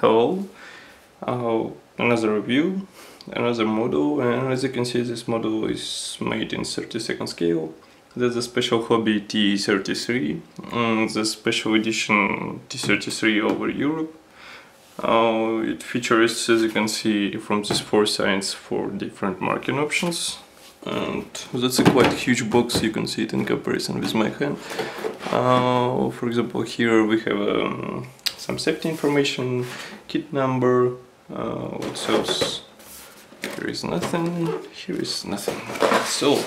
Hello, another review, another model, and as you can see this model is made in 32nd scale. That's a special hobby T-33, the special edition T-33 over Europe. It features, as you can see from these 4 signs, 4 different marking options. And that's a quite huge box, you can see it in comparison with my hand. For example, here we have some safety information, kit number, what else? Here is nothing, here is nothing. So,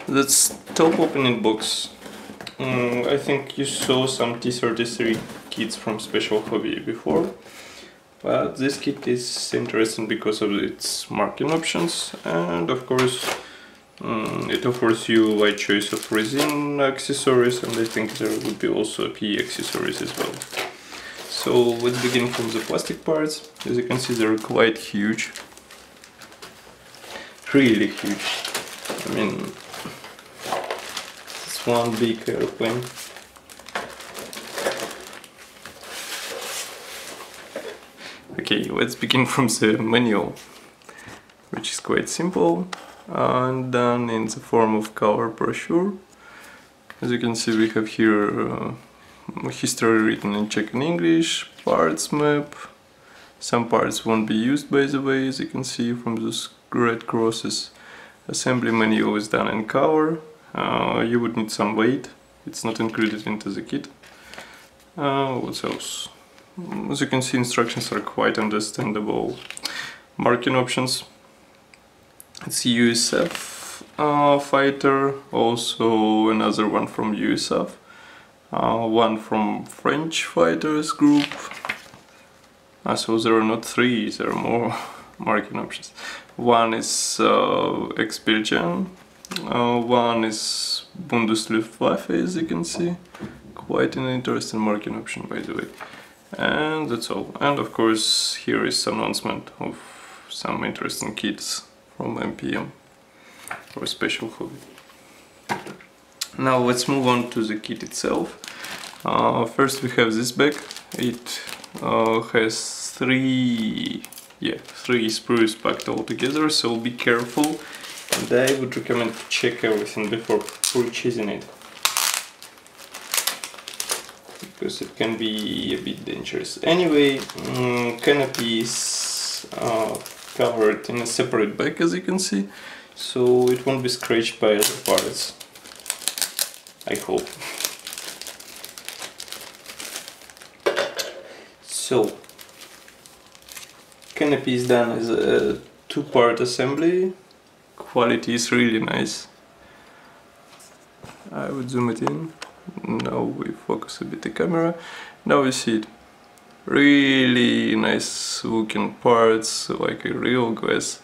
that's top opening box. I think you saw some T-33 kits from Special Hobby before, but this kit is interesting because of its marking options, and of course it offers you a wide choice of resin accessories, and I think there would be also PE accessories as well. So let's begin from the plastic parts. As you can see, they're quite huge, really huge. I mean, it's one big airplane. Okay, let's begin from the manual, which is quite simple and done in the form of color brochure. As you can see, we have here history written in Czech and English, parts map. Some parts won't be used, by the way, as you can see from those red crosses. Assembly manual is done in color. You would need some weight, it's not included into the kit. What else? As you can see, instructions are quite understandable. Marking options. It's USF fighter, also another one from USF, one from French fighters group. So there are not 3, there are more marking options. One is ex-Belgian, one is Bundesluftwaffe, as you can see. Quite an interesting marking option, by the way. And that's all. And of course here is some announcement of some interesting kits from MPM or Special Hobby. Now let's move on to the kit itself. First we have this bag. It has 3 sprues packed all together, so be careful, and I would recommend to check everything before purchasing it, because it can be a bit dangerous. Anyway, canopy is covered in a separate bag, as you can see, so it won't be scratched by other parts, I hope. So, canopy is done as a 2-part assembly. Quality is really nice. I would zoom it in. Now we focus a bit the camera. Now we see it. Really nice looking parts, like a real glass.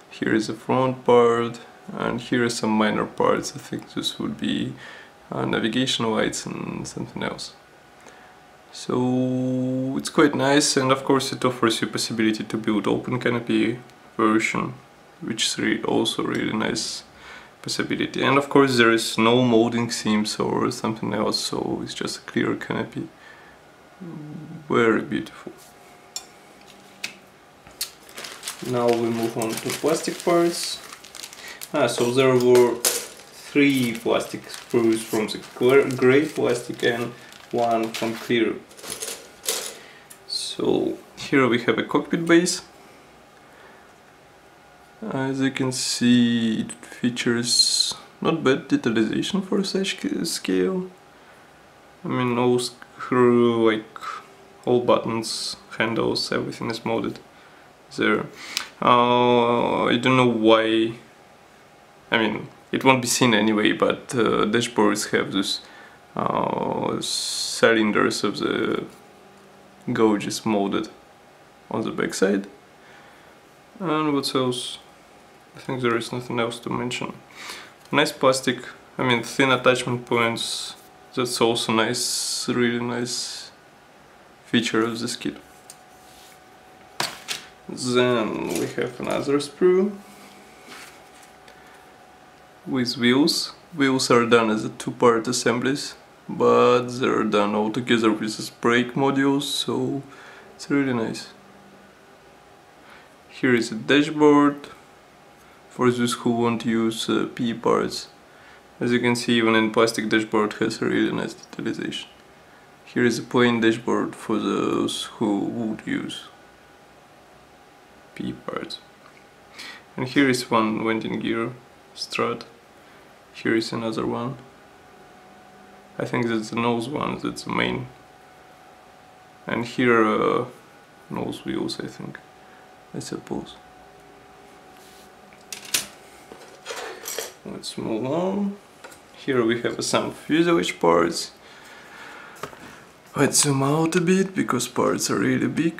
Here is the front part, and here are some minor parts. I think this would be navigation lights and something else. So it's quite nice, and of course it offers you possibility to build open canopy version, which is also really nice possibility. And of course there is no molding seams or something else, so it's just a clear canopy. Very beautiful. Now we move on to plastic parts. So there were 3 plastic sprues from the grey plastic and 1 from clear. So here we have a cockpit base. As you can see, it features not bad detalization for such scale. I mean, all screw, like all buttons, handles, everything is molded there. I don't know why. I mean, it won't be seen anyway, but dashboards have this cylinders of the gauges molded on the backside. And what else? I think there is nothing else to mention. Nice plastic, I mean thin attachment points, that's also nice, really nice feature of this kit. Then we have another sprue with wheels. Wheels are done as a 2-part assemblies, but they're done all together with this brake modules, so It's really nice. Here is a dashboard for those who want to use PE parts. As you can see, even in plastic dashboard has a really nice detalization. Here is a plain dashboard for those who would use PE parts. And here is one landing gear strut. Here is another one. I think that's the nose one, that's the main. And here nose wheels, I suppose. Let's move on. Here we have some fuselage parts. Let's zoom out a bit because parts are really big.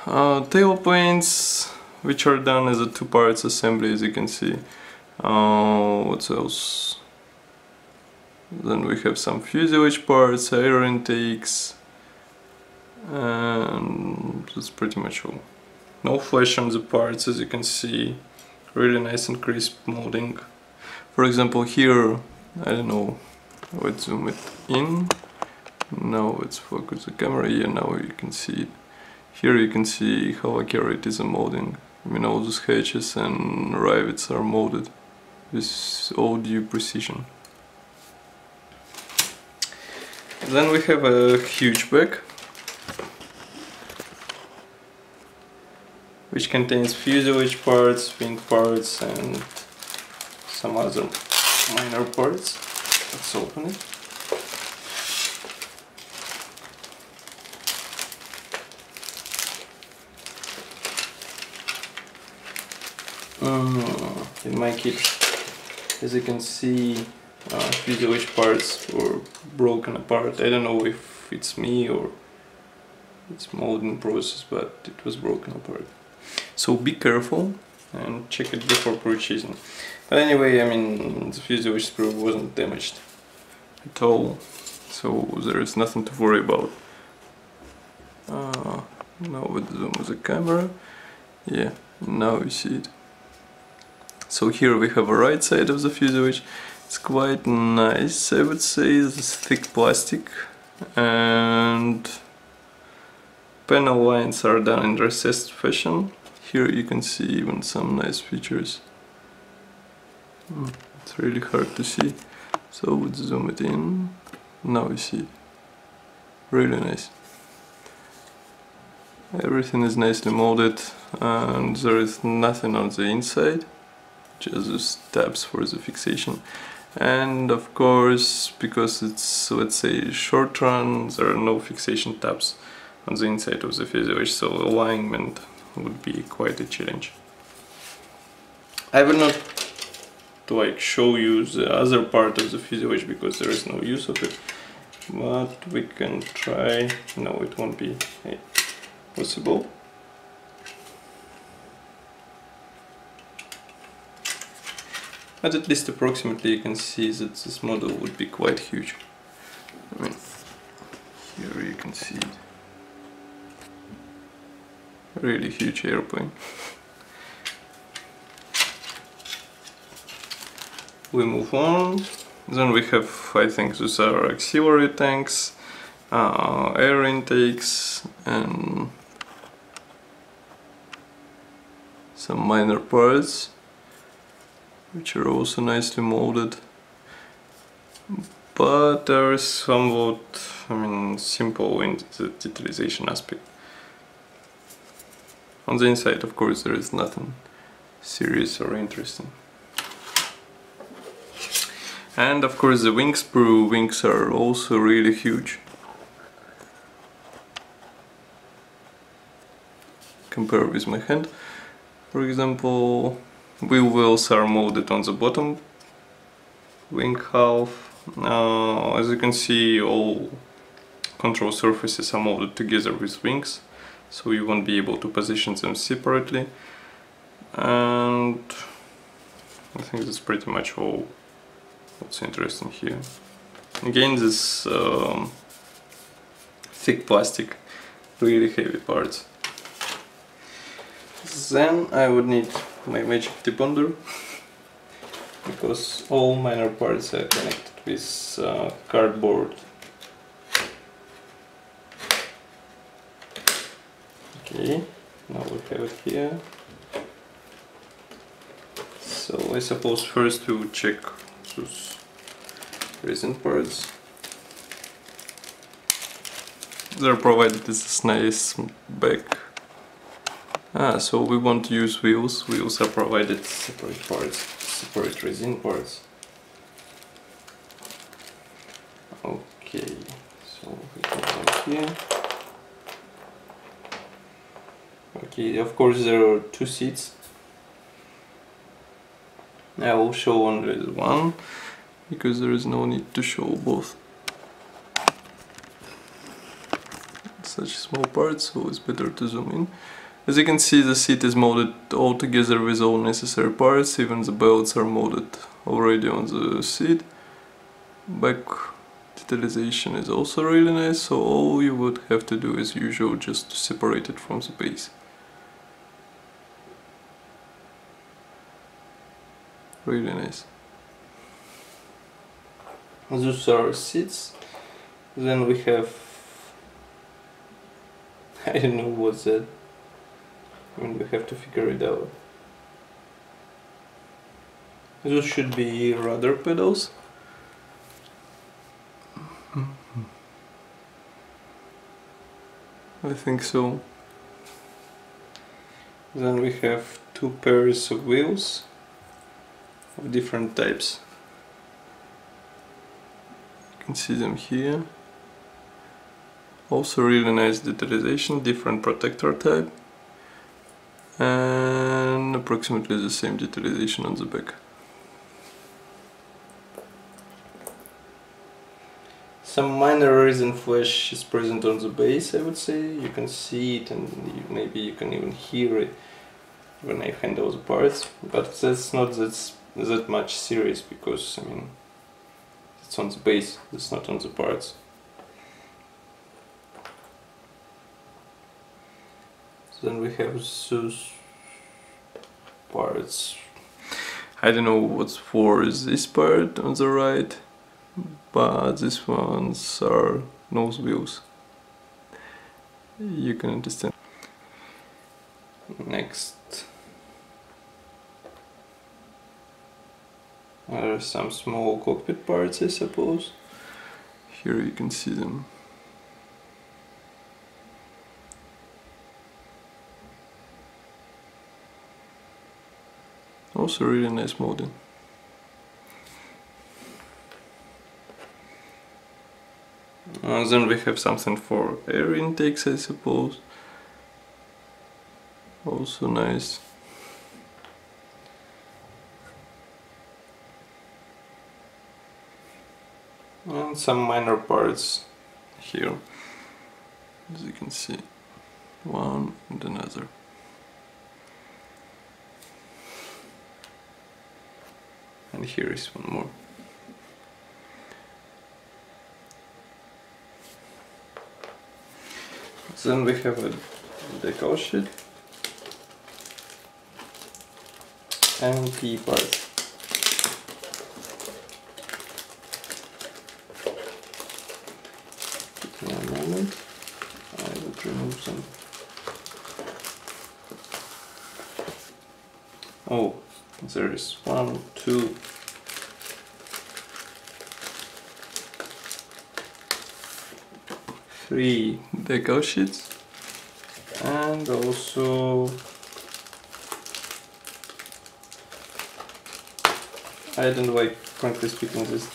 Tailplanes, which are done as a two parts assembly, as you can see. What else? Then we have some fuselage parts, air intakes, and that's pretty much all. No flash on the parts, as you can see. Really nice and crisp molding. For example, here, I don't know, let's zoom it in. Now let's focus the camera. Yeah, now you can see it. Here you can see how accurate is the molding. I mean, all those hatches and rivets are molded with all due precision. Then we have a huge bag, which contains fuselage parts, wing parts, and some other minor parts. Let's open it. In my kit, as you can see, fuselage parts were broken apart. I don't know if it's me or it's molding process, but it was broken apart. So be careful and check it before purchasing. But anyway, I mean, the fuselage screw wasn't damaged at all, so there is nothing to worry about. Now with zoom with the camera, yeah, now you see it. So here we have a right side of the fuselage. It's quite nice, I would say. This thick plastic, and panel lines are done in recessed fashion. Here you can see even some nice features. It's really hard to see, so let's zoom it in. Now you see it. Really nice. Everything is nicely molded, and there is nothing on the inside, just those tabs for the fixation. And of course, because it's, let's say, short run, there are no fixation tabs on the inside of the fuselage, so alignment would be quite a challenge. I will not show you the other part of the fuselage because there is no use of it, but we can try. No, it won't be possible. But at least approximately you can see that this model would be quite huge. I mean, here you can see it. Really huge airplane. We move on. Then we have, I think those are auxiliary tanks, air intakes, and some minor parts, which are also nicely molded. But there is somewhat, I mean, simple in the detalization aspect. On the inside, of course, there is nothing serious or interesting. And of course the wing sprue wings are also really huge. Compare with my hand. For example, wheel wells are molded on the bottom wing half. As you can see, all control surfaces are molded together with wings, so you won't be able to position them separately. And I think that's pretty much all what's interesting here. Again, this thick plastic, really heavy parts. Then I would need my magic debonder, because all minor parts are connected with cardboard Okay, now we have it here. So I suppose first we would check those resin parts. They're provided this nice back. So we want to use wheels. Wheels are provided separate parts, separate resin parts. Okay, so we put them here. Okay, of course there are two seats. I will show only one, because there is no need to show both. Such small parts, so it's better to zoom in. As you can see, the seat is molded all together with all necessary parts, even the belts are molded already on the seat. Back detalization is also really nice, so all you would have to do as usual, just to separate it from the base. Really nice. Those are seats. Then we have, I don't know what's that. I mean, we have to figure it out. Those should be rudder pedals. I think so. Then we have two pairs of wheels of different types. You can see them here. Also really nice detalization, different protector type, and approximately the same detalization on the back. Some minor resin flash is present on the base, I would say. You can see it, and maybe you can even hear it when I handle the parts, but that's not that much serious, because I mean, it's on the base, it's not on the parts. Then we have those parts. I don't know what's for this part on the right, but these ones are nose wheels. You can understand. Next, there are some small cockpit parts, I suppose. Here you can see them. Also really nice molding. Then we have something for air intakes, I suppose. Also nice. And some minor parts here, as you can see, one and another. And here is one more. Then we have a decal sheet and key parts. Give me a moment, I will remove some. Oh, there is 1, 2, 3 decal sheets, and also I don't like, frankly speaking, this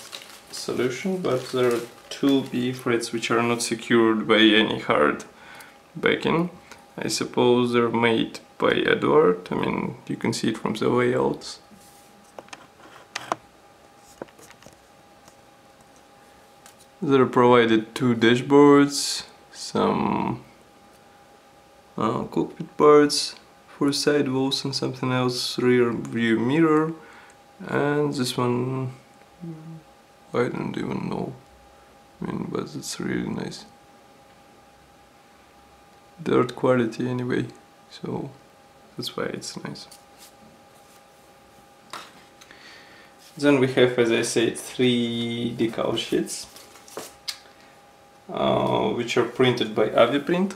solution, but there are 2 PE threads which are not secured by any hard backing. I suppose they're made by Edward. I mean, you can see it from the layouts. There are provided 2 dashboards, some cockpit parts for sidewalls and something else, rear view mirror, and this one I don't even know. I mean, but it's really nice. Dirt quality anyway, so that's why it's nice. Then we have, as I said, 3 decal sheets, which are printed by Aviprint.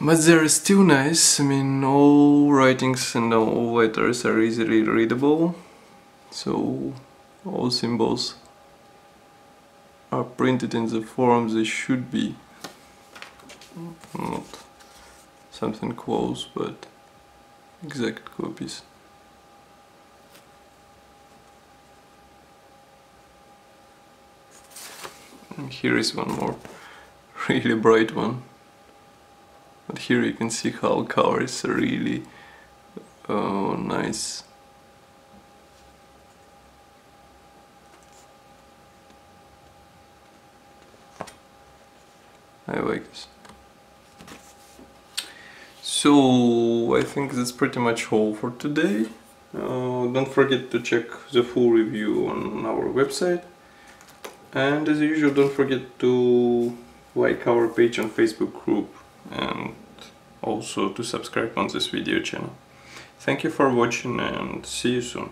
But they're still nice. I mean, all writings and all letters are easily readable, so all symbols are printed in the form they should be. Not something close, but exact copies. And here is one more really bright one. But here you can see how colors are really nice. I like this. So I think that's pretty much all for today. Don't forget to check the full review on our website. And as usual, don't forget to like our page on Facebook group and also to subscribe on this video channel. Thank you for watching and see you soon.